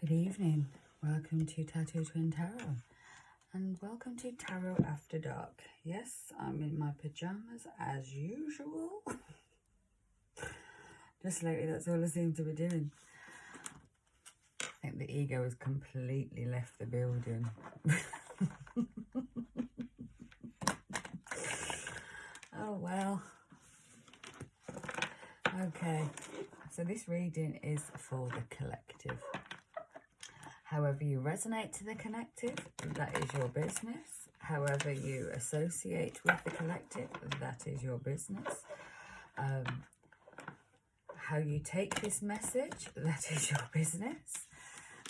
Good evening. Welcome to Tattoo Twin Tarot. And welcome to Tarot After Dark. Yes, I'm in my pajamas as usual. Just lately, that's all I seem to be doing. I think the ego has completely left the building. Oh, well. Okay. So this reading is for the collective. However you resonate to the collective, that is your business. However you associate with the collective, that is your business. How you take this message, that is your business.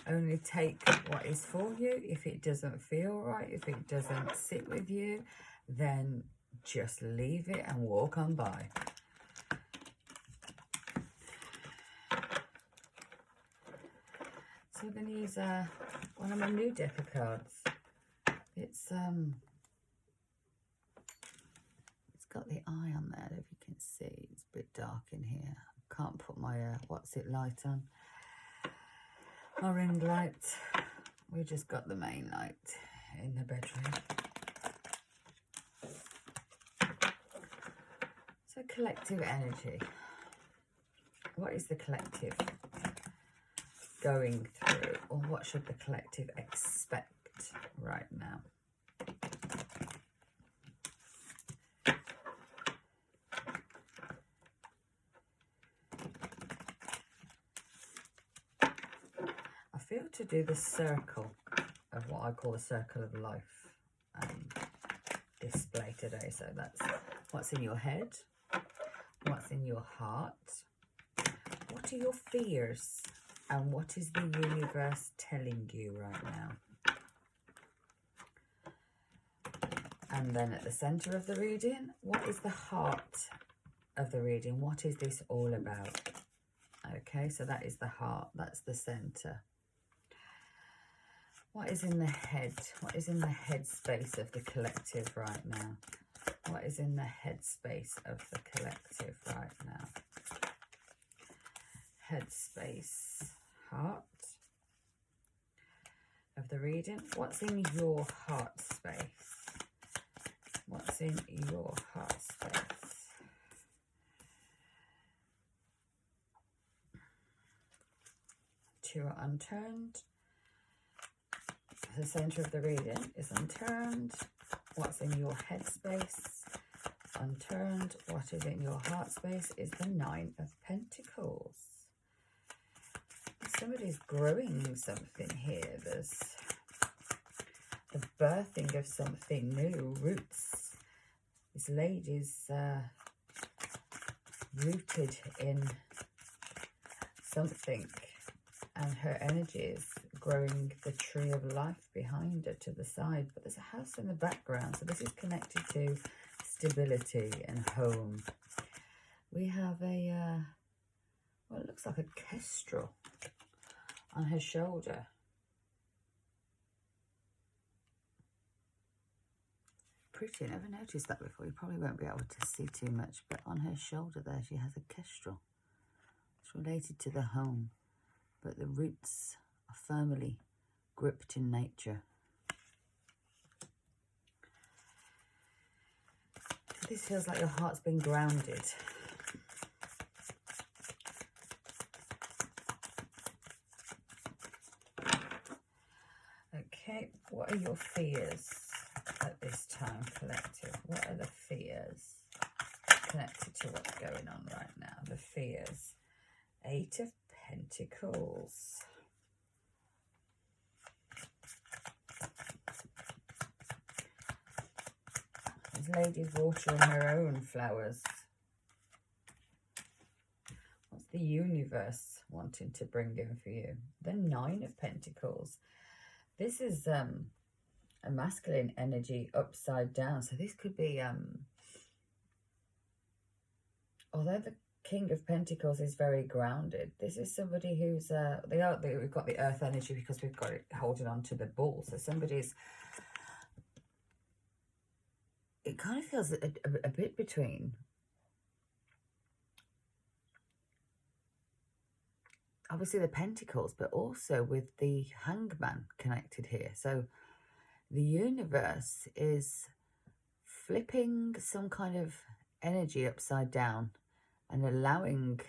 Only take what is for you. If it doesn't feel right, if it doesn't sit with you, then just leave it and walk on by. So I'm going to use one of my new deck of cards. It's got the eye on there, if you can see. It's a bit dark in here. I can't put my light on. My ring light. We just got the main light in the bedroom. So collective energy. What is the collective going through, or what should the collective expect right now? I feel to do the circle of what I call the circle of life display today. So that's what's in your head, what's in your heart, what are your fears, and what is the universe telling you right now? And then at the center of the reading, what is the heart of the reading? What is this all about? Okay, so that is the heart, that's the center. What is in the head? What is in the head space of the collective right now? What is in the head space of the collective right now? Head space, heart of the reading. What's in your heart space? What's in your heart space? Two are unturned. The center of the reading is unturned. What's in your head space? Unturned. What is in your heart space is the Nine of Pentacles. Somebody's growing something here. There's the birthing of something new, roots. This lady's rooted in something, and her energy is growing the tree of life behind her to the side. But there's a house in the background, so this is connected to stability and home. We have a, well, it looks like a kestrel on her shoulder. Pretty, I never noticed that before. You probably won't be able to see too much, but on her shoulder there she has a kestrel. It's related to the home, but the roots are firmly gripped in nature. This feels like your heart's been grounded. Okay, what are your fears at this time, collective? What are the fears connected to what's going on right now? The fears. Eight of Pentacles. This lady's watering her own flowers. What's the universe wanting to bring in for you? The Nine of Pentacles. This is a masculine energy upside down. So this could be, although the King of Pentacles is very grounded, this is somebody who's, we've got the earth energy because we've got it holding on to the bull. So somebody's, it kind of feels a bit between obviously the pentacles, but also with the hangman connected here. So the universe is flipping some kind of energy upside down and allowing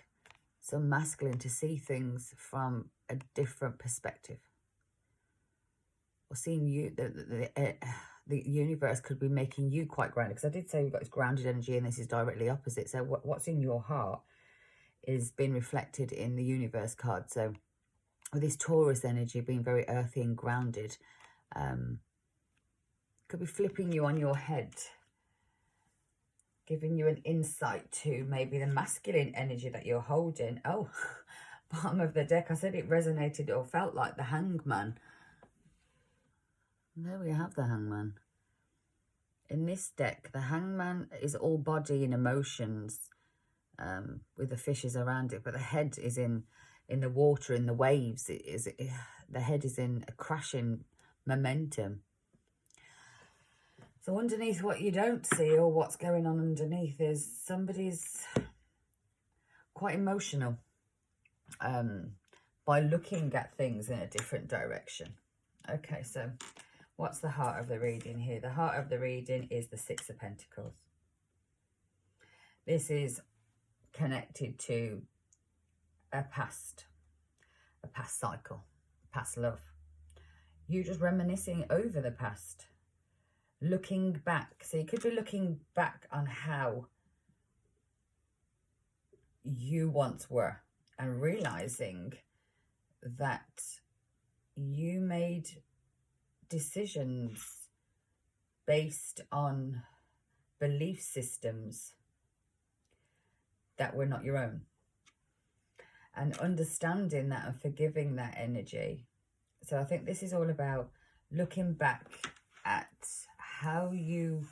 some masculine to see things from a different perspective. Or seeing you, the universe could be making you quite grounded. Because I did say we've got this grounded energy and this is directly opposite. So what's in your heart is being reflected in the universe card. So with this Taurus energy being very earthy and grounded, could be flipping you on your head, giving you an insight to maybe the masculine energy that you're holding. Oh, bottom of the deck, I said it resonated or felt like the hangman. There we have the hangman. In this deck, the hangman is all body and emotions, with the fishes around it, but the head is in the water, in the waves. The head is in a crashing momentum. So underneath what you don't see, or what's going on underneath, is somebody's quite emotional by looking at things in a different direction. Okay, so what's the heart of the reading here? The heart of the reading is the Six of Pentacles. This is connected to a past cycle, past love. You just reminiscing over the past, looking back. So you could be looking back on how you once were and realizing that you made decisions based on belief systems that were not your own, and understanding that and forgiving that energy. So I think this is all about looking back at how you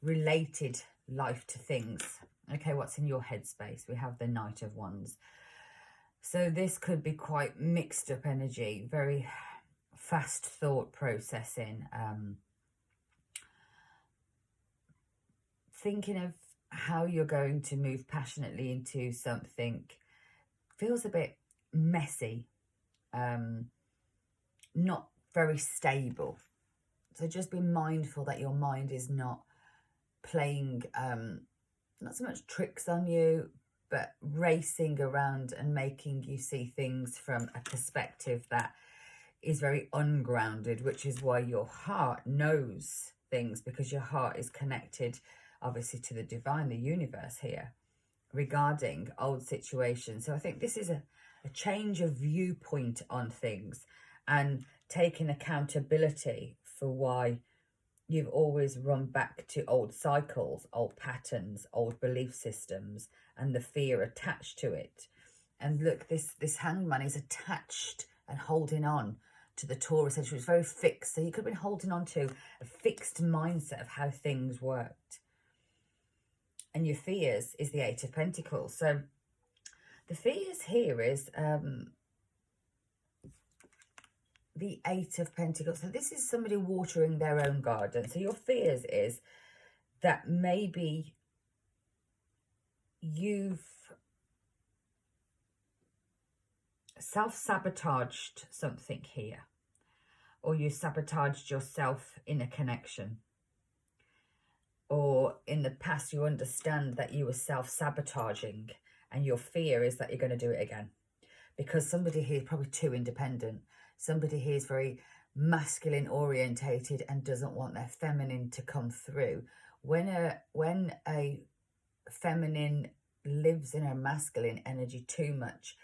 related life to things. Okay, what's in your headspace? We have the Knight of Wands. So this could be quite mixed up energy, very fast thought processing, thinking of how you're going to move passionately into something. Feels a bit messy, not very stable. So just be mindful that your mind is not playing, not so much tricks on you, but racing around and making you see things from a perspective that is very ungrounded, which is why your heart knows things, because your heart is connected obviously to the divine, the universe here, regarding old situations. So I think this is a change of viewpoint on things and taking accountability for why you've always run back to old cycles, old patterns, old belief systems, and the fear attached to it. And look, this hangman is attached and holding on to the Taurus energy. It's very fixed. So you could have been holding on to a fixed mindset of how things worked. And your fears is the Eight of Pentacles. So the fears here is the Eight of Pentacles. So this is somebody watering their own garden. So your fears is that maybe you've self-sabotaged something here, or you sabotaged yourself in a connection, or in the past you understand that you were self-sabotaging and your fear is that you're going to do it again. Because somebody here is probably too independent. Somebody here is very masculine orientated and doesn't want their feminine to come through. When a feminine lives in her masculine energy too much,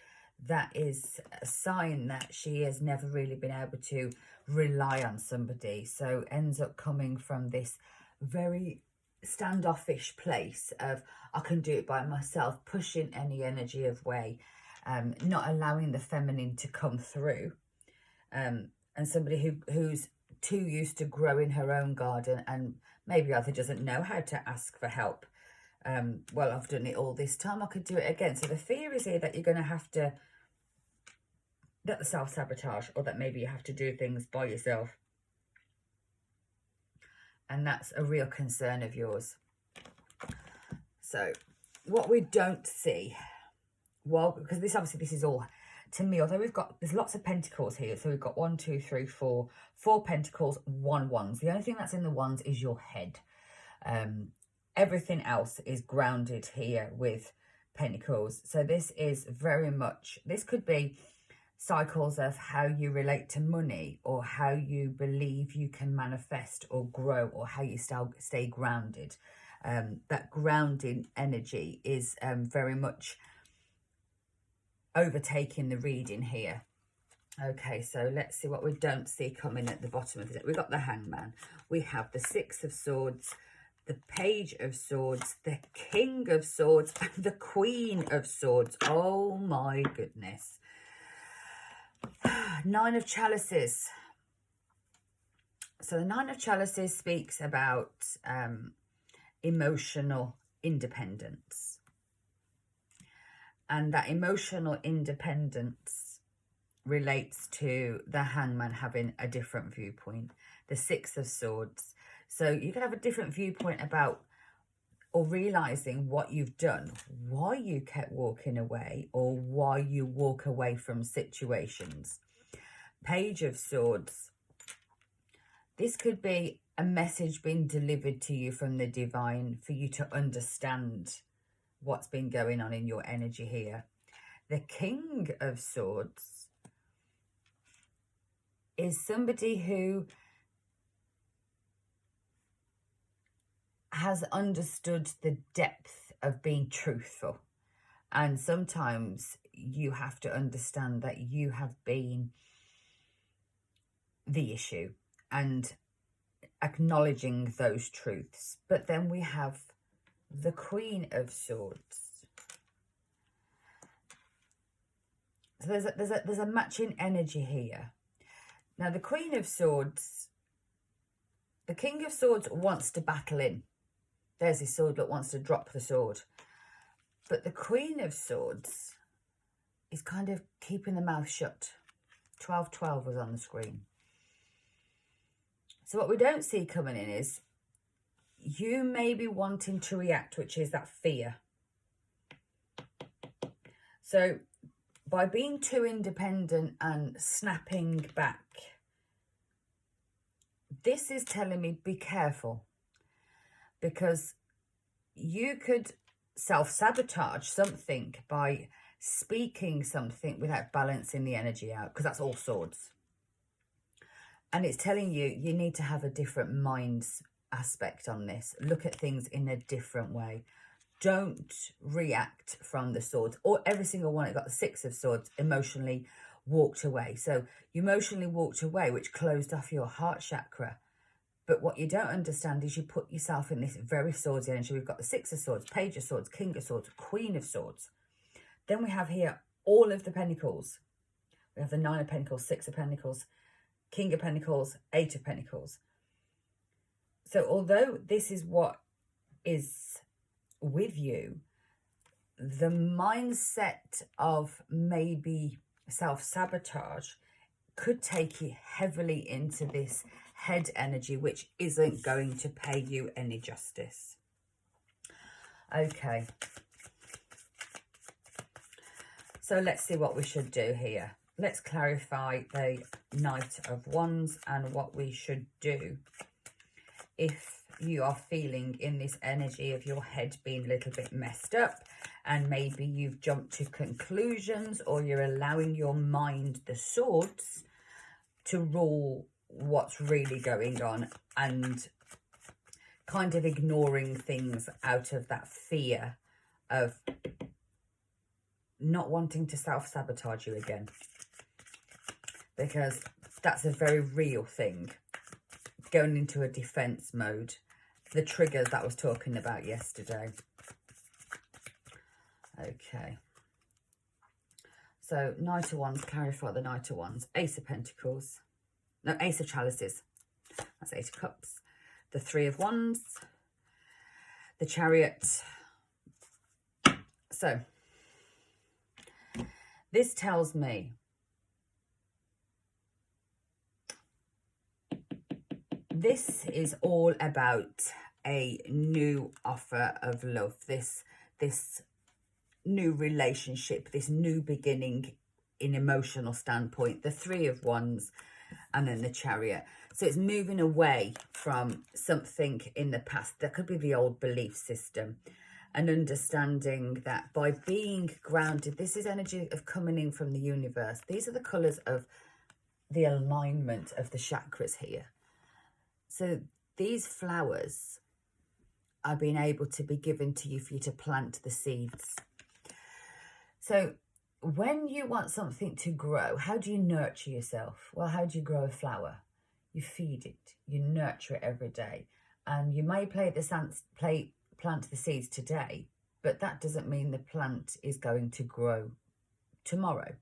that is a sign that she has never really been able to rely on somebody. So ends up coming from this very standoffish place of, I can do it by myself, pushing any energy away, not allowing the feminine to come through. And somebody who's too used to growing her own garden and maybe either doesn't know how to ask for help. Well, I've done it all this time, I could do it again. So the fear is here that you're going to have to, that the self-sabotage, or that maybe you have to do things by yourself. And that's a real concern of yours. So what we don't see, well, because this is all to me, although there's lots of pentacles here. So we've got 1, 2, 3, 4, 4 pentacles, 1 wands. The only thing that's in the wands is your head. Everything else is grounded here with pentacles. So this is very much, this could be cycles of how you relate to money, or how you believe you can manifest or grow, or how you stay grounded. That grounding energy is very much overtaking the reading here. Okay, so let's see what we don't see coming at the bottom of it. We've got the Hangman. We have the Six of Swords, the Page of Swords, the King of Swords, and the Queen of Swords. Oh my goodness. Nine of Chalices. So the Nine of Chalices speaks about emotional independence. And that emotional independence relates to the Hangman having a different viewpoint. The Six of Swords. So you can have a different viewpoint about, or realizing what you've done, why you kept walking away, or why you walk away from situations. Page of Swords. This could be a message being delivered to you from the divine for you to understand what's been going on in your energy here. The King of Swords is somebody who has understood the depth of being truthful. And sometimes you have to understand that you have been the issue, and acknowledging those truths. But then we have the Queen of Swords. So there's a matching energy here. Now the Queen of Swords, the King of Swords wants to battle in. There's his sword that wants to drop the sword. But the Queen of Swords is kind of keeping the mouth shut. 1212 was on the screen. So what we don't see coming in is you may be wanting to react, which is that fear. So by being too independent and snapping back, this is telling me be careful, because you could self-sabotage something by speaking something without balancing the energy out, because that's all swords. And it's telling you, you need to have a different mind's aspect on this. Look at things in a different way. Don't react from the swords. Or every single one, it got the Six of Swords, emotionally walked away. So you emotionally walked away, which closed off your heart chakra. But what you don't understand is you put yourself in this very swords energy. We've got the Six of Swords, Page of Swords, King of Swords, Queen of Swords. Then we have here all of the Pentacles. We have the Nine of Pentacles, Six of Pentacles, King of Pentacles, Eight of Pentacles. So although this is what is with you, the mindset of maybe self-sabotage could take you heavily into this head energy, which isn't going to pay you any justice. Okay. So let's see what we should do here. Let's clarify the Knight of Wands and what we should do if you are feeling in this energy of your head being a little bit messed up, and maybe you've jumped to conclusions, or you're allowing your mind, the swords, to rule what's really going on, and kind of ignoring things out of that fear of not wanting to self-sabotage you again. Because that's a very real thing. Going into a defense mode. The triggers that I was talking about yesterday. Okay. So, Knight of Wands, clarify the Knight of Wands. Ace of Pentacles. No, Ace of Chalices. That's Eight of Cups. The Three of Wands. The Chariot. So, this tells me this is all about a new offer of love, this new relationship, this new beginning in emotional standpoint, the Three of Wands, and then the Chariot. So it's moving away from something in the past. That could be the old belief system, and understanding that by being grounded, this is energy of coming in from the universe. These are the colours of the alignment of the chakras here. So these flowers are being able to be given to you for you to plant the seeds. So when you want something to grow, how do you nurture yourself? Well, how do you grow a flower? You feed it, you nurture it every day. And you may plant the seeds today, but that doesn't mean the plant is going to grow tomorrow.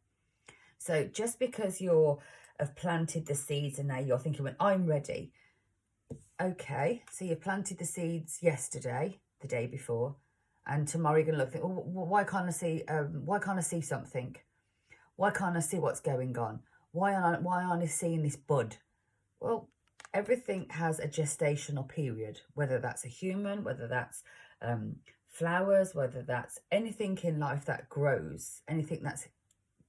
So just because you have planted the seeds and now you're thinking, well, I'm ready. Okay, so you planted the seeds yesterday, the day before, and tomorrow you're going to look, think, well, why can't I see something? Why can't I see what's going on? Why aren't I seeing this bud? Well, everything has a gestational period, whether that's a human, whether that's flowers, whether that's anything in life that grows, anything that's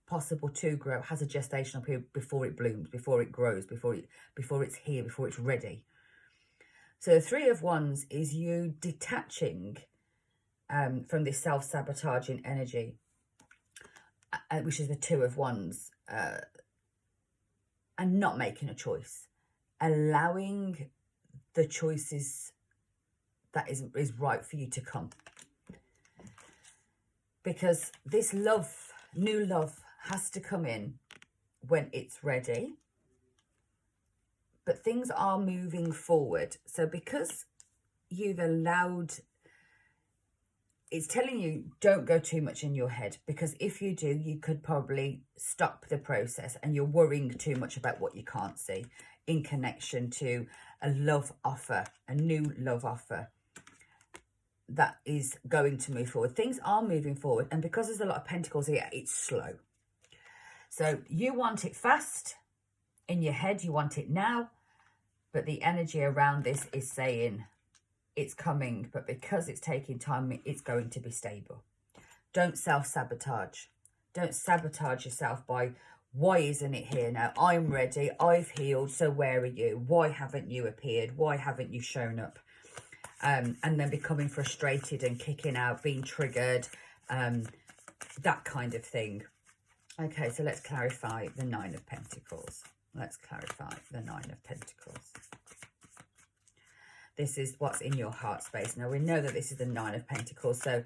possible to grow has a gestational period before it blooms, before it grows, before it's here, before it's ready. So the Three of Wands is you detaching from this self-sabotaging energy, which is the Two of Wands, and not making a choice, allowing the choices that is right for you to come. Because this love, new love, has to come in when it's ready. But things are moving forward. So because you've allowed, it's telling you don't go too much in your head, because if you do, you could probably stop the process, and you're worrying too much about what you can't see in connection to a love offer, a new love offer that is going to move forward. Things are moving forward, and because there's a lot of pentacles here, it's slow. So you want it fast in your head, you want it now, but the energy around this is saying it's coming, but because it's taking time, it's going to be stable. Don't self-sabotage. Don't sabotage yourself by, why isn't it here now? I'm ready, I've healed, so where are you? Why haven't you appeared? Why haven't you shown up? And then becoming frustrated and kicking out, being triggered, that kind of thing. Okay, so let's clarify the Nine of Pentacles. Let's clarify the Nine of Pentacles. This is what's in your heart space. Now, we know that this is the Nine of Pentacles. So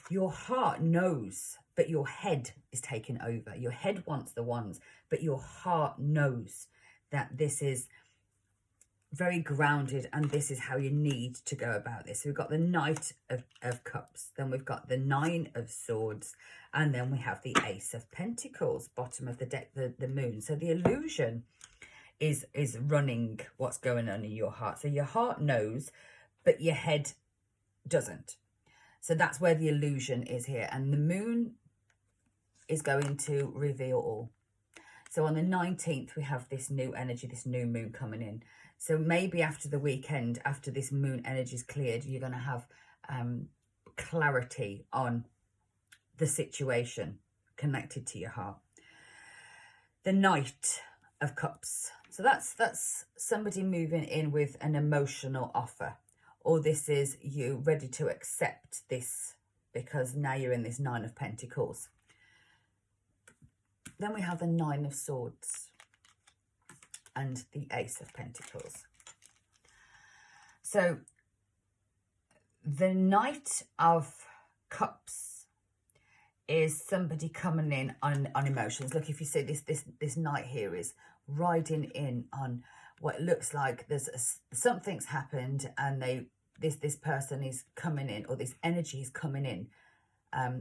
your heart knows, but your head is taking over. Your head wants the wands, but your heart knows that this is very grounded and this is how you need to go about this. So we've got the Knight of Cups, then we've got the Nine of Swords, and then we have the Ace of Pentacles, bottom of the deck, the Moon. So the illusion is running what's going on in your heart. So your heart knows, but your head doesn't. So that's where the illusion is here. And the Moon is going to reveal all. So on the 19th, we have this new energy, this new moon coming in. So maybe after the weekend, after this moon energy is cleared, you're going to have clarity on the situation connected to your heart. The Knight of Cups. So that's somebody moving in with an emotional offer. Or this is you ready to accept this because now you're in this Nine of Pentacles. Then we have the Nine of Swords and the Ace of Pentacles. So the Knight of Cups is somebody coming in on emotions. Look, if you see this knight here is riding in on what it looks like something's happened, and this person is coming in, or this energy is coming in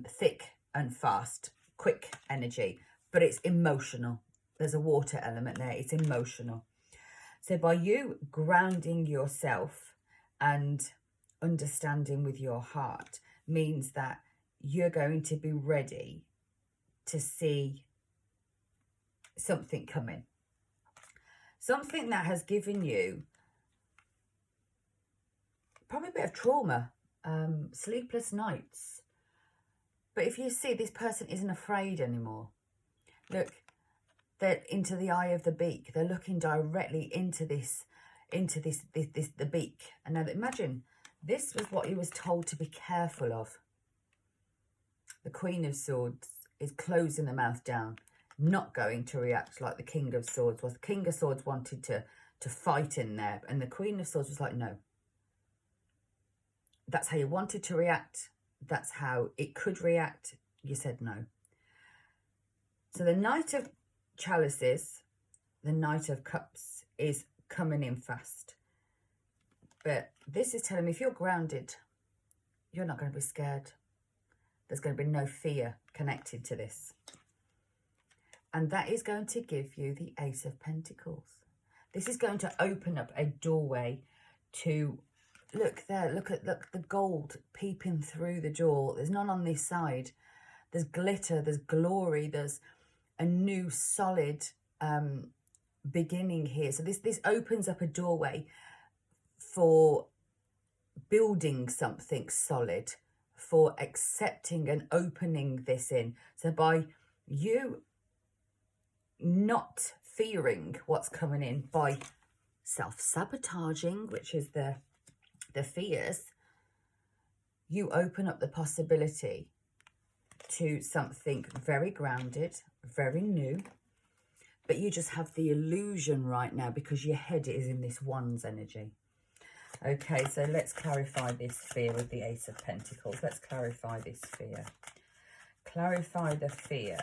thick and fast, quick energy. But it's emotional. There's a water element there. It's emotional. So by you grounding yourself and understanding with your heart means that you're going to be ready to see something coming. Something that has given you probably a bit of trauma, sleepless nights. But if you see this person isn't afraid anymore, Look, they're into the eye of the beak. They're looking directly into the beak. And now imagine, this was what he was told to be careful of. The Queen of Swords is closing the mouth down, not going to react like the King of Swords was. The King of Swords wanted to fight in there, and the Queen of Swords was like, no. That's how you wanted to react. That's how it could react. You said no. So the Knight of Chalices, the Knight of Cups is coming in fast. But this is telling me if you're grounded, you're not going to be scared. There's going to be no fear connected to this. And that is going to give you the Ace of Pentacles. This is going to open up a doorway to, look there, look the gold peeping through the door. There's none on this side. There's glitter, there's glory, there's a new solid beginning here. So this opens up a doorway for building something solid, for accepting and opening this in. So by you not fearing what's coming in, by self-sabotaging, which is the fears, you open up the possibility to something very grounded, very new, but you just have the illusion right now because your head is in this Wands energy. Okay, so let's clarify this fear with the Ace of Pentacles. Let's clarify this fear. Clarify the fear.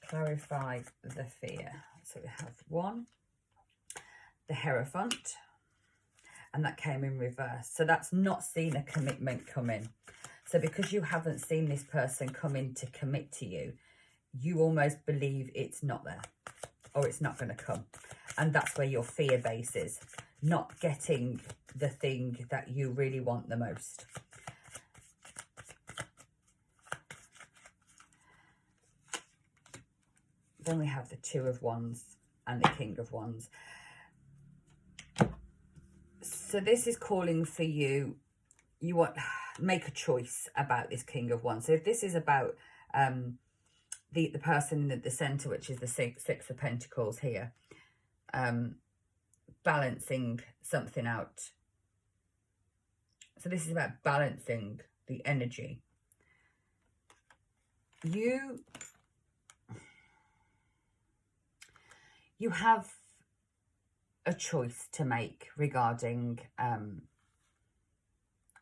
Clarify the fear. So we have 1, the Hierophant, and that came in reverse. So that's not seen a commitment come in. So because you haven't seen this person come in to commit to you, you almost believe it's not there or it's not going to come. And that's where your fear base is, not getting the thing that you really want the most. Then we have the Two of Wands and the King of Wands. So this is calling for you. You want make a choice about this King of Wands. So if this is about the person in the center, which is the Six of Pentacles here, balancing something out. So this is about balancing the energy. You have a choice to make regarding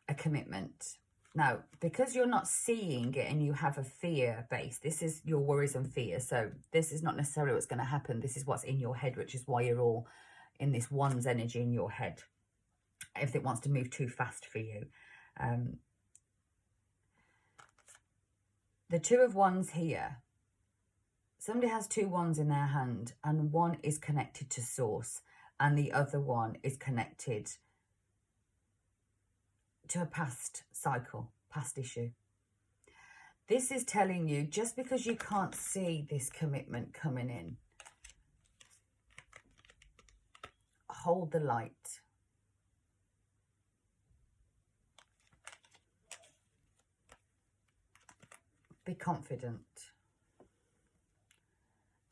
a commitment. Now, because you're not seeing it and you have a fear base, this is your worries and fears. So this is not necessarily what's going to happen. This is what's in your head, which is why you're all in this Wands energy in your head. If it wants to move too fast for you. The Two of Wands here. Somebody has 2 wands in their hand, and one is connected to source and the other one is connected to a past cycle, past issue. This is telling you, just because you can't see this commitment coming in, hold the light. Be confident.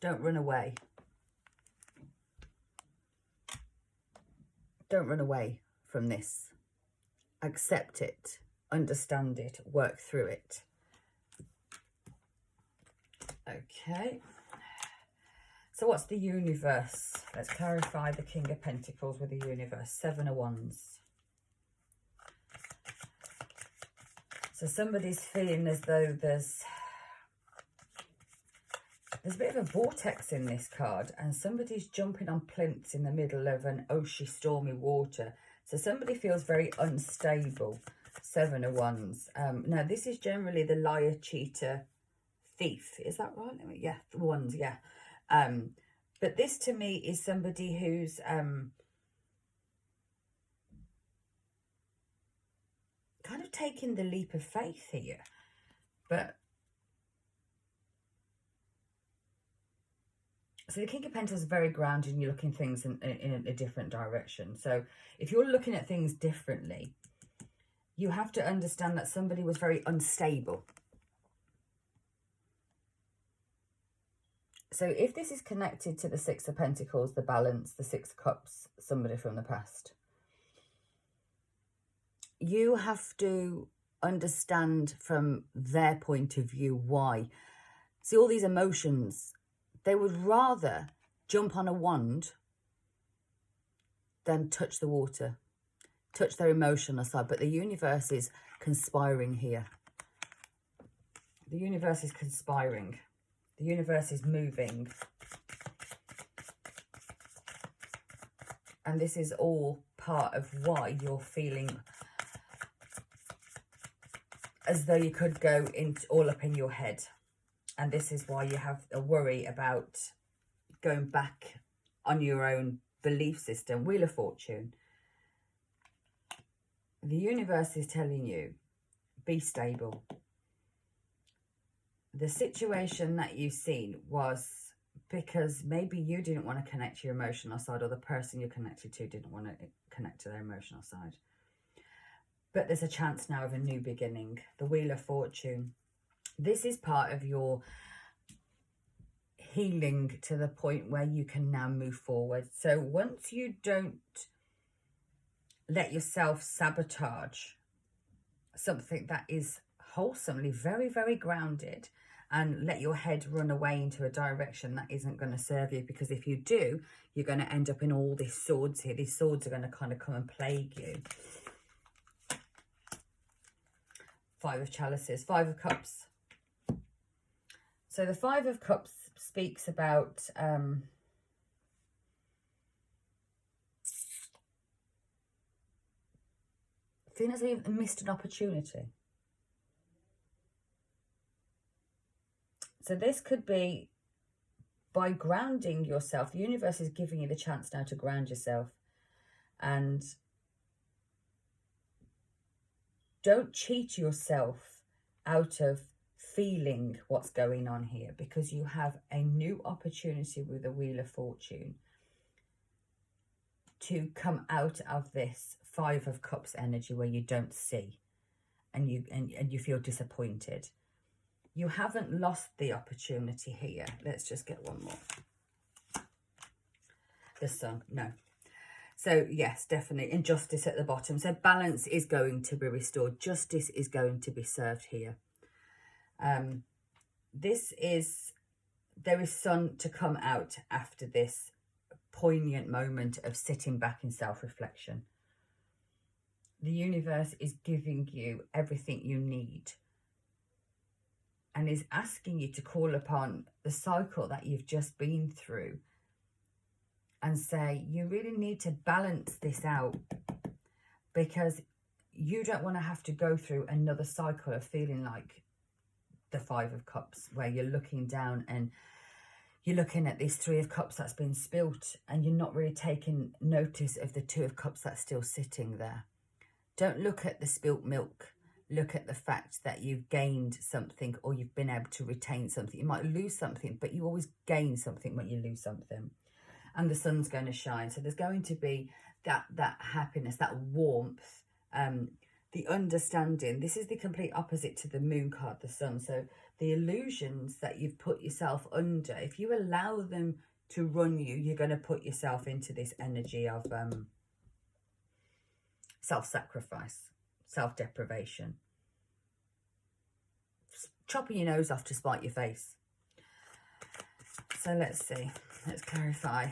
Don't run away. Don't run away from this. Accept it, understand it, work through it. Okay. So what's the universe? Let's clarify the King of Pentacles with the universe. 7 of Wands. So somebody's feeling as though there's a bit of a vortex in this card, and somebody's jumping on plinths in the middle of an ocean, stormy water. So somebody feels very unstable. 7 of Wands. Now, this is generally the liar, cheater, thief. Is that right? Yeah, the Wands, yeah. But this to me is somebody who's kind of taking the leap of faith here. But so the King of Pentacles is very grounded, and you're looking things in a different direction. So if you're looking at things differently, you have to understand that somebody was very unstable. So if this is connected to the Six of Pentacles, the balance, the Six of Cups, somebody from the past, you have to understand from their point of view why. See, all these emotions, they would rather jump on a wand than touch the water, touch their emotional side. But the universe is conspiring here. The universe is conspiring. The universe is moving. And this is all part of why you're feeling as though you could go all up in your head. And this is why you have a worry about going back on your own belief system. Wheel of Fortune. The universe is telling you, be stable. The situation that you've seen was because maybe you didn't want to connect to your emotional side, or the person you're connected to didn't want to connect to their emotional side. But there's a chance now of a new beginning. The Wheel of Fortune. This is part of your healing to the point where you can now move forward. So once you don't let yourself sabotage something that is wholesomely very, very grounded, and let your head run away into a direction that isn't going to serve you, because if you do, you're going to end up in all these swords here. These swords are going to kind of come and plague you. Five of Chalices, Five of Cups. So the Five of Cups speaks about feeling as though you've missed an opportunity. So this could be by grounding yourself. The universe is giving you the chance now to ground yourself. And don't cheat yourself out of feeling what's going on here, because you have a new opportunity with the Wheel of Fortune to come out of this Five of Cups energy where you don't see and you feel disappointed. You haven't lost the opportunity here. Let's just get one more. The Sun, no. So yes, definitely injustice at the bottom. So balance is going to be restored. Justice is going to be served here. There is sun to come out after this poignant moment of sitting back in self-reflection. The universe is giving you everything you need and is asking you to call upon the cycle that you've just been through and say, you really need to balance this out, because you don't want to have to go through another cycle of feeling like the Five of Cups, where you're looking down and you're looking at this Three of Cups that's been spilt and you're not really taking notice of the Two of Cups that's still sitting there. Don't look at the spilt milk. Look at the fact that you've gained something, or you've been able to retain something. You might lose something, but you always gain something when you lose something. And the sun's going to shine. So there's going to be that happiness, that warmth, the understanding. This is the complete opposite to the moon card, the sun. So the illusions that you've put yourself under, if you allow them to run you, you're going to put yourself into this energy of self-sacrifice, self-deprivation, chopping your nose off to spite your face. So let's see. Let's clarify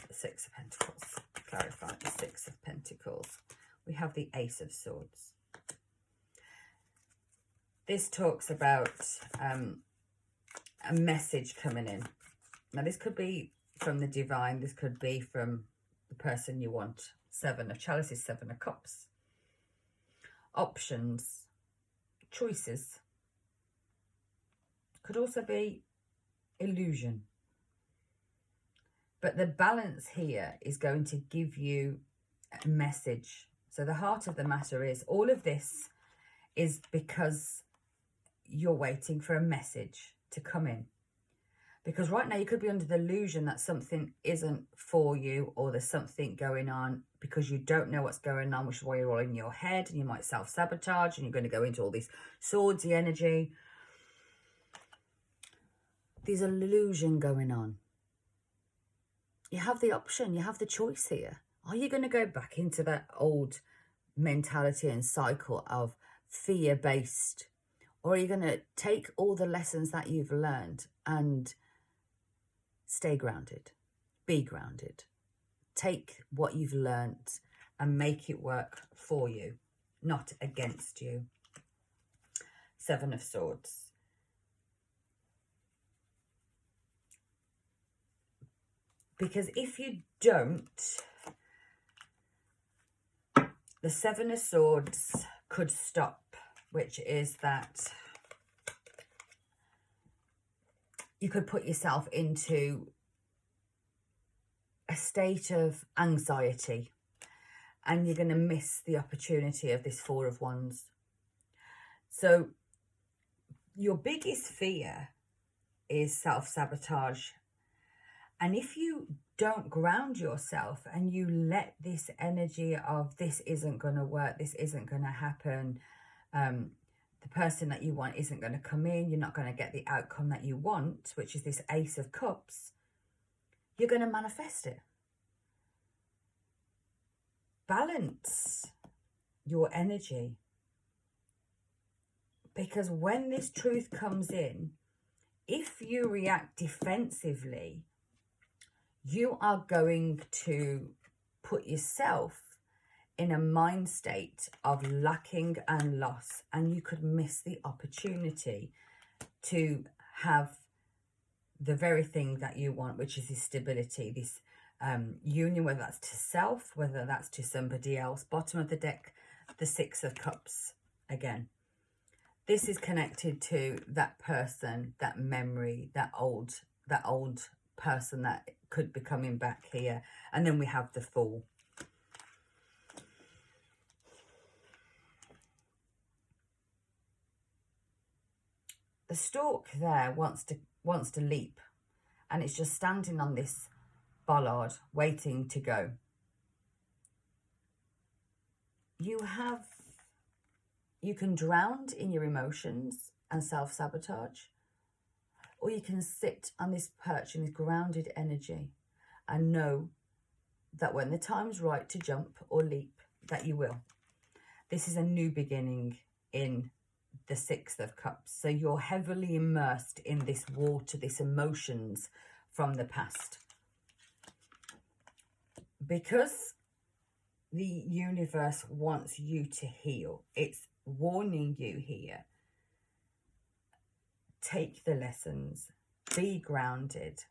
the Six of Pentacles. Clarify the Six of Pentacles. We have the Ace of Swords. This talks about a message coming in. Now, this could be from the divine. This could be from the person you want. Seven of Chalices, Seven of Cups. Options, choices. Could also be illusion. But the balance here is going to give you a message. So the heart of the matter is, all of this is because you're waiting for a message to come in. Because right now you could be under the illusion that something isn't for you, or there's something going on because you don't know what's going on, which is why you're all in your head, and you might self-sabotage and you're going to go into all this swordsy energy. there's an illusion going on. You have the option, you have the choice here. Are you going to go back into that old mentality and cycle of fear-based? Or are you going to take all the lessons that you've learned and stay grounded, be grounded, take what you've learned and make it work for you, not against you? Seven of Swords. Because if you don't, the Seven of Swords could stop, which is that you could put yourself into a state of anxiety and you're going to miss the opportunity of this Four of Wands. So your biggest fear is self-sabotage. And if you don't ground yourself and you let this energy of this isn't going to work, this isn't going to happen, the person that you want isn't going to come in, you're not going to get the outcome that you want, which is this Ace of Cups, you're going to manifest it. Balance your energy. Because when this truth comes in, if you react defensively, you are going to put yourself in a mind state of lacking and loss, and you could miss the opportunity to have the very thing that you want, which is this stability, this union, whether that's to self, whether that's to somebody else. Bottom of the deck, the Six of Cups again. This is connected to that person, that memory, that old person that could be coming back here. And then we have the Fool. The stork there wants to leap, and it's just standing on this bollard waiting to go. You can drown in your emotions and self-sabotage, or you can sit on this perch in this grounded energy and know that when the time's right to jump or leap, that you will. This is a new beginning in the Six of Cups. So you're heavily immersed in this water, this emotions from the past. Because the universe wants you to heal, it's warning you here. Take the lessons, be grounded.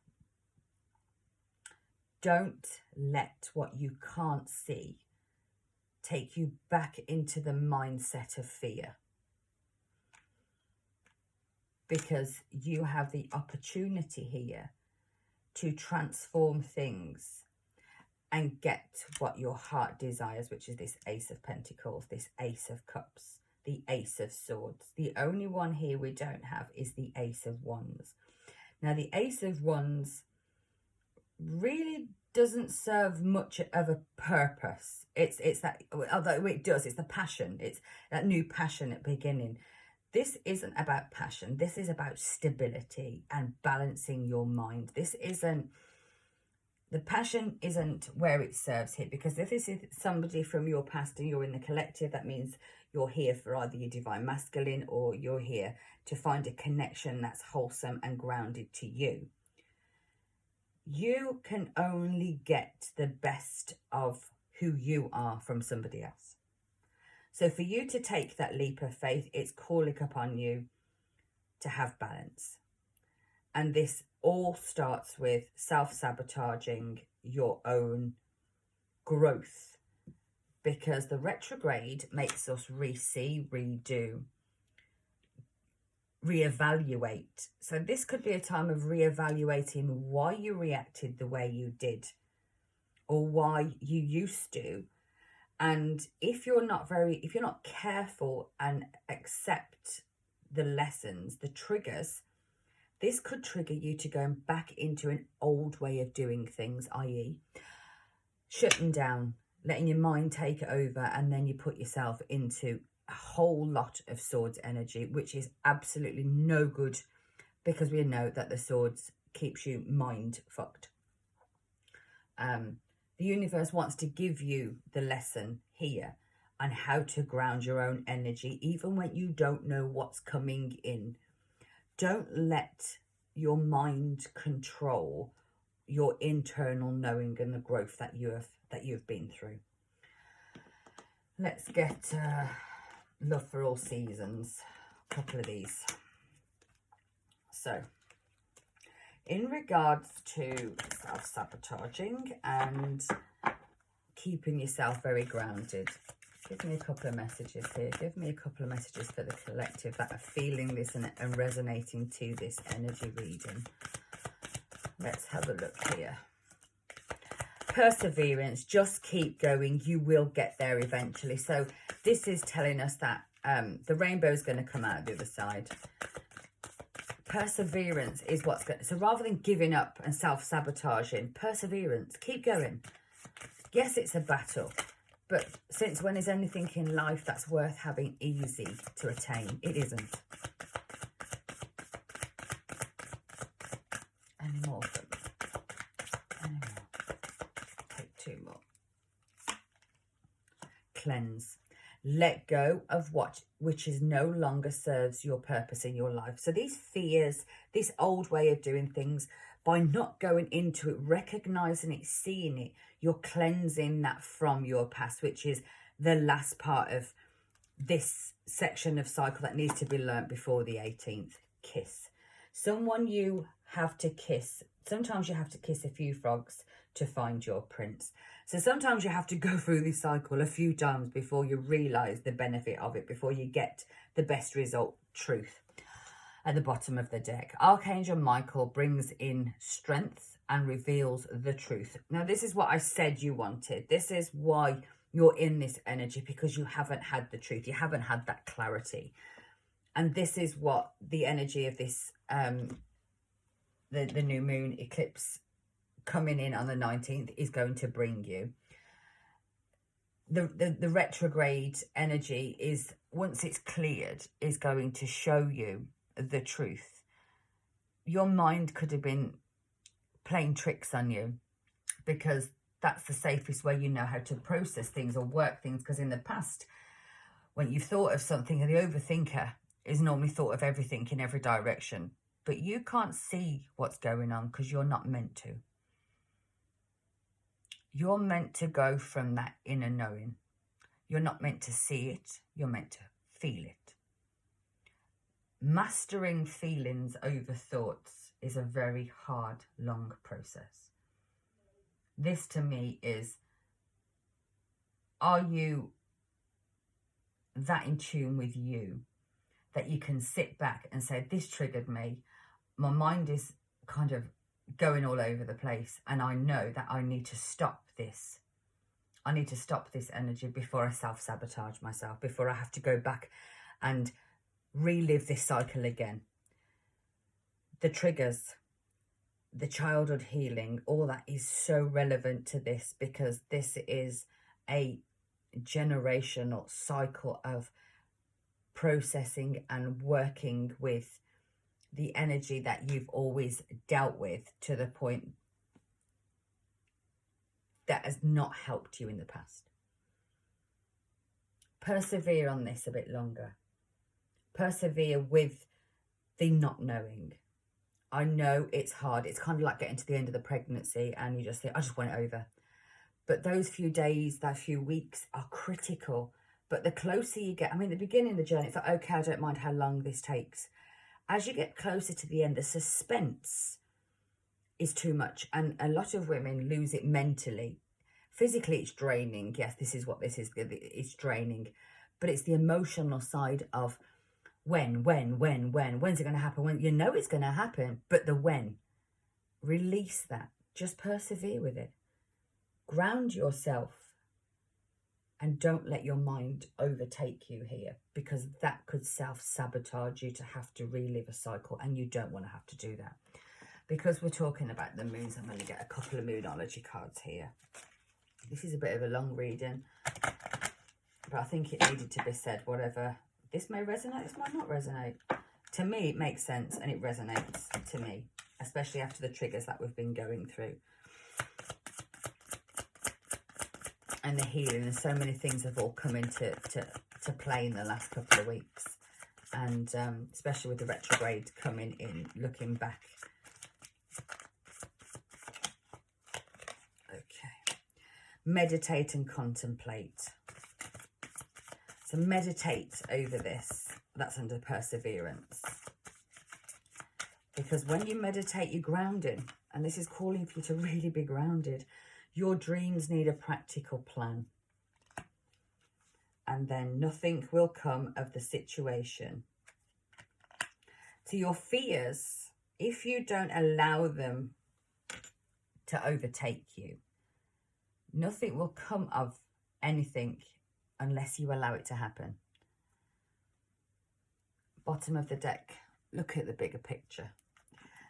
Don't let what you can't see take you back into the mindset of fear. Because you have the opportunity here to transform things and get what your heart desires, which is this Ace of Pentacles, this Ace of Cups, the Ace of Swords. The only one here we don't have is the Ace of Wands. Now, the Ace of Wands really doesn't serve much of a purpose. It's that, although it does, it's the passion. It's that new passion at beginning. This isn't about passion. This is about stability and balancing your mind. This isn't, the passion isn't where it serves here, because if this is somebody from your past and you're in the collective, that means you're here for either your divine masculine, or you're here to find a connection that's wholesome and grounded to you. You can only get the best of who you are from somebody else. So for you to take that leap of faith, it's calling upon you to have balance. And this all starts with self-sabotaging your own growth, because the retrograde makes us re-see, redo, reevaluate. So this could be a time of reevaluating why you reacted the way you did, or why you used to. And if you're not careful and accept the lessons, the triggers, this could trigger you to going back into an old way of doing things, i.e. shutting down, letting your mind take over, and then you put yourself into a whole lot of Swords energy, which is absolutely no good, because we know that the swords keeps you mind fucked. The universe wants to give you the lesson here on how to ground your own energy, even when you don't know what's coming in. Don't let your mind control your internal knowing and the growth that you've been through. Let's get love for all seasons. A couple of these. So, in regards to self-sabotaging and keeping yourself very grounded, give me a couple of messages here. Give me a couple of messages for the collective that are feeling this and resonating to this energy reading. Let's have a look here. Perseverance, just keep going. You will get there eventually. So this is telling us that the rainbow is going to come out the other side. Perseverance is what's going to... So rather than giving up and self-sabotaging, perseverance, keep going. Yes, it's a battle. But since when is anything in life that's worth having easy to attain? It isn't. Any more for me? Any more? Take two more. Cleanse. Let go of which is no longer serves your purpose in your life. So these fears, this old way of doing things, by not going into it, recognizing it, seeing it, you're cleansing that from your past, which is the last part of this section of cycle that needs to be learnt before the 18th. Kiss. Someone you have to kiss. Sometimes you have to kiss a few frogs to find your prince. So sometimes you have to go through this cycle a few times before you realise the benefit of it, before you get the best result, truth. At the bottom of the deck, Archangel Michael brings in strength and reveals the truth. Now, this is what I said you wanted. This is why you're in this energy, because you haven't had the truth. You haven't had that clarity. And this is what the energy of this, the new moon eclipse coming in on the 19th is going to bring you. The retrograde energy is, once it's cleared, is going to show you the truth. Your mind could have been playing tricks on you, because that's the safest way you know how to process things or work things. Because in the past, when you've thought of something, the overthinker is normally thought of everything in every direction, but you can't see what's going on because you're not meant to. You're meant to go from that inner knowing. You're not meant to see it. You're meant to feel it. Mastering feelings over thoughts is a very hard, long process. This to me is, are you that in tune with you that you can sit back and say, this triggered me. My mind is kind of going all over the place, and I know that I need to stop this. I need to stop this energy before I self-sabotage myself, before I have to go back and relive this cycle again. The triggers, the childhood healing, all that is so relevant to this, because this is a generational cycle of processing and working with the energy that you've always dealt with to the point that has not helped you in the past. Persevere on this a bit longer. Persevere with the not knowing. I know it's hard. It's kind of like getting to the end of the pregnancy and you just think, I just want it over. But those few days, that few weeks are critical. But the closer you get, I mean, the beginning of the journey, it's like, okay, I don't mind how long this takes. As you get closer to the end, the suspense is too much. And a lot of women lose it mentally. Physically, it's draining. Yes, this is what this is. It's draining. But it's the emotional side of when's it going to happen? When you know it's going to happen, but the when. Release that. Just persevere with it. Ground yourself. And don't let your mind overtake you here, because that could self-sabotage you to have to relive a cycle, and you don't want to have to do that. Because we're talking about the moons, I'm going to get a couple of moonology cards here. This is a bit of a long reading, but I think it needed to be said. Whatever, this may resonate, this might not resonate. To me, it makes sense and it resonates to me, especially after the triggers that we've been going through. And the healing, and so many things have all come into to play in the last couple of weeks. And especially with the retrograde coming in, looking back. Okay. Meditate and contemplate. So meditate over this. That's under perseverance. Because when you meditate, you're grounded. And this is calling for you to really be grounded. Your dreams need a practical plan. And then nothing will come of the situation. To your fears, if you don't allow them to overtake you, nothing will come of anything unless you allow it to happen. Bottom of the deck, look at the bigger picture.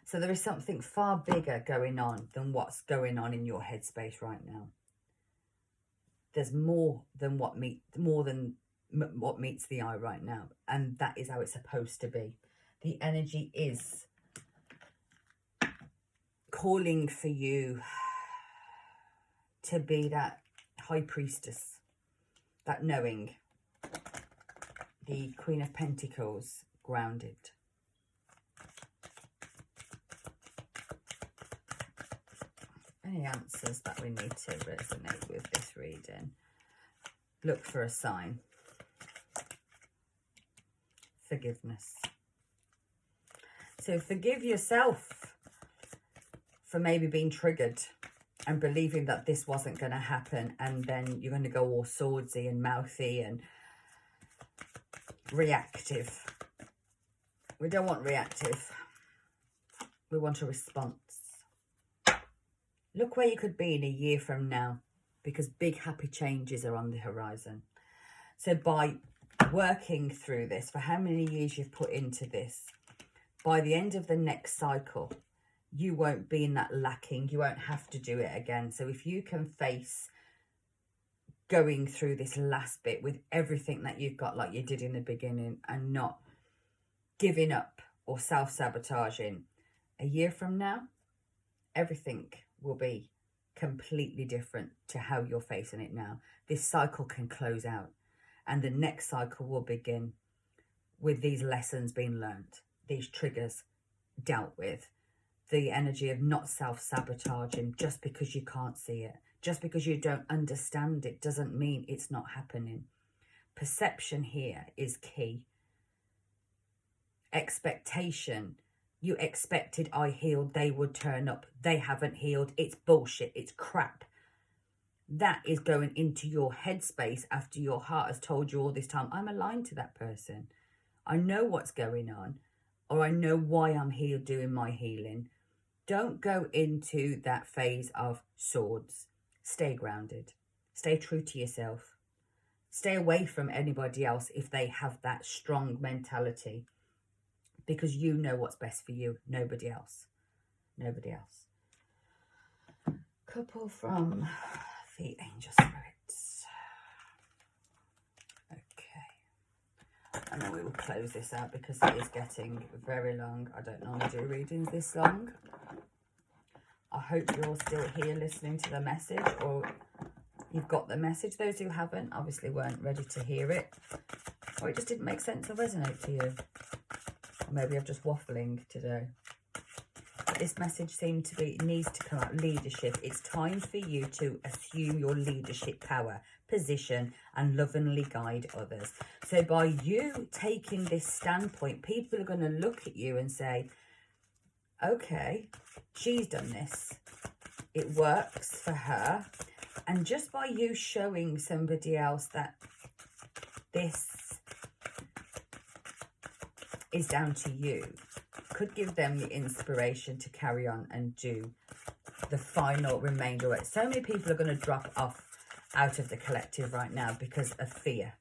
So there is something far bigger going on than what's going on in your headspace right now. There's more than what meets the eye right now, and that is how it's supposed to be. The energy is calling for you to be that high priestess, that knowing, the Queen of Pentacles, grounded. Any answers that we need to resonate with this reading? Look for a sign. Forgiveness. So forgive yourself for maybe being triggered and believing that this wasn't going to happen, and then you're going to go all swordsy and mouthy and reactive. We don't want reactive. We want a response. Look where you could be in a year from now, because big happy changes are on the horizon. So by working through this, for how many years you've put into this, by the end of the next cycle, you won't be in that lacking. You won't have to do it again. So if you can face going through this last bit with everything that you've got, like you did in the beginning, and not giving up or self-sabotaging, a year from now, everything will be completely different to how you're facing it now. This cycle can close out, and the next cycle will begin with these lessons being learned, these triggers dealt with, the energy of not self-sabotaging. Just because you can't see it, just because you don't understand it, doesn't mean it's not happening. Perception here is key. Expectation. You expected I healed, they would turn up. They haven't healed. It's bullshit. It's crap. That is going into your headspace after your heart has told you all this time, I'm aligned to that person. I know what's going on, or I know why I'm here doing my healing. Don't go into that phase of swords. Stay grounded. Stay true to yourself. Stay away from anybody else if they have that strong mentality, because you know what's best for you. Nobody else. Nobody else. Couple from the angel spirits. Okay. And then we will close this out because it is getting very long. I don't normally do readings this long. I hope you're still here listening to the message, or you've got the message. Those who haven't obviously weren't ready to hear it, or it just didn't make sense or resonate to you. Or maybe I'm just waffling today. But this message needs to come out. Leadership. It's time for you to assume your leadership power, position, and lovingly guide others. So by you taking this standpoint, people are going to look at you and say, okay, she's done this. It works for her. And just by you showing somebody else that this is down to you, could give them the inspiration to carry on and do the final remainder. So many people are going to drop off out of the collective right now because of fear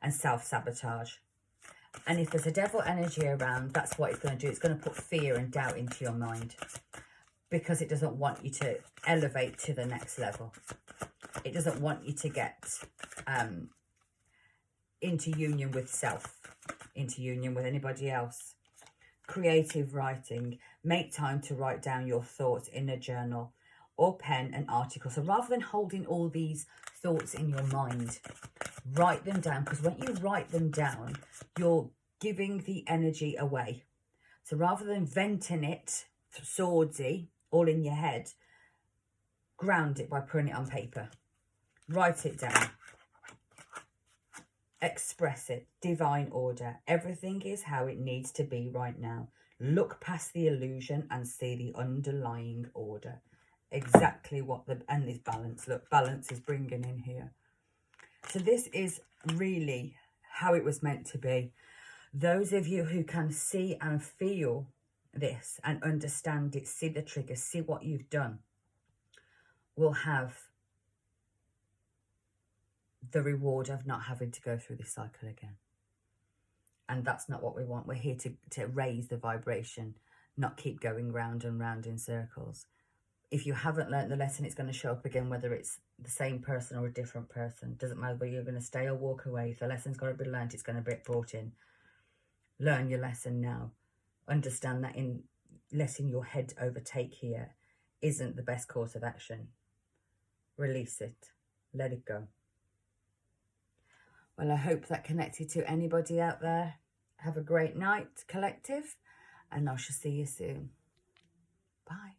and self-sabotage. And if there's a devil energy around, that's what it's going to do. It's going to put fear and doubt into your mind, because it doesn't want you to elevate to the next level. It doesn't want you to get into union with self, into union with anybody else. creative writing. Make time to write down your thoughts in a journal or pen and article. So rather than holding all these thoughts in your mind, write them down, because when you write them down, you're giving the energy away. So rather than venting it, swordsy, all in your head, ground it by putting it on paper. Write it down. Express it. Divine order. Everything is how it needs to be right now. Look past the illusion and see the underlying order. Exactly what and this balance. Look, balance is bringing in here. So this is really how it was meant to be. Those of you who can see and feel this and understand it, see the triggers, see what you've done, will have the reward of not having to go through this cycle again. And that's not what we want. We're here to raise the vibration, not keep going round and round in circles. If you haven't learnt the lesson, it's going to show up again, whether it's the same person or a different person. Doesn't matter whether you're going to stay or walk away. If the lesson's got to be learnt, it's going to be brought in. Learn your lesson now. Understand that in letting your head overtake here isn't the best course of action. Release it. Let it go. Well, I hope that connected to anybody out there. Have a great night, collective, and I shall see you soon. Bye.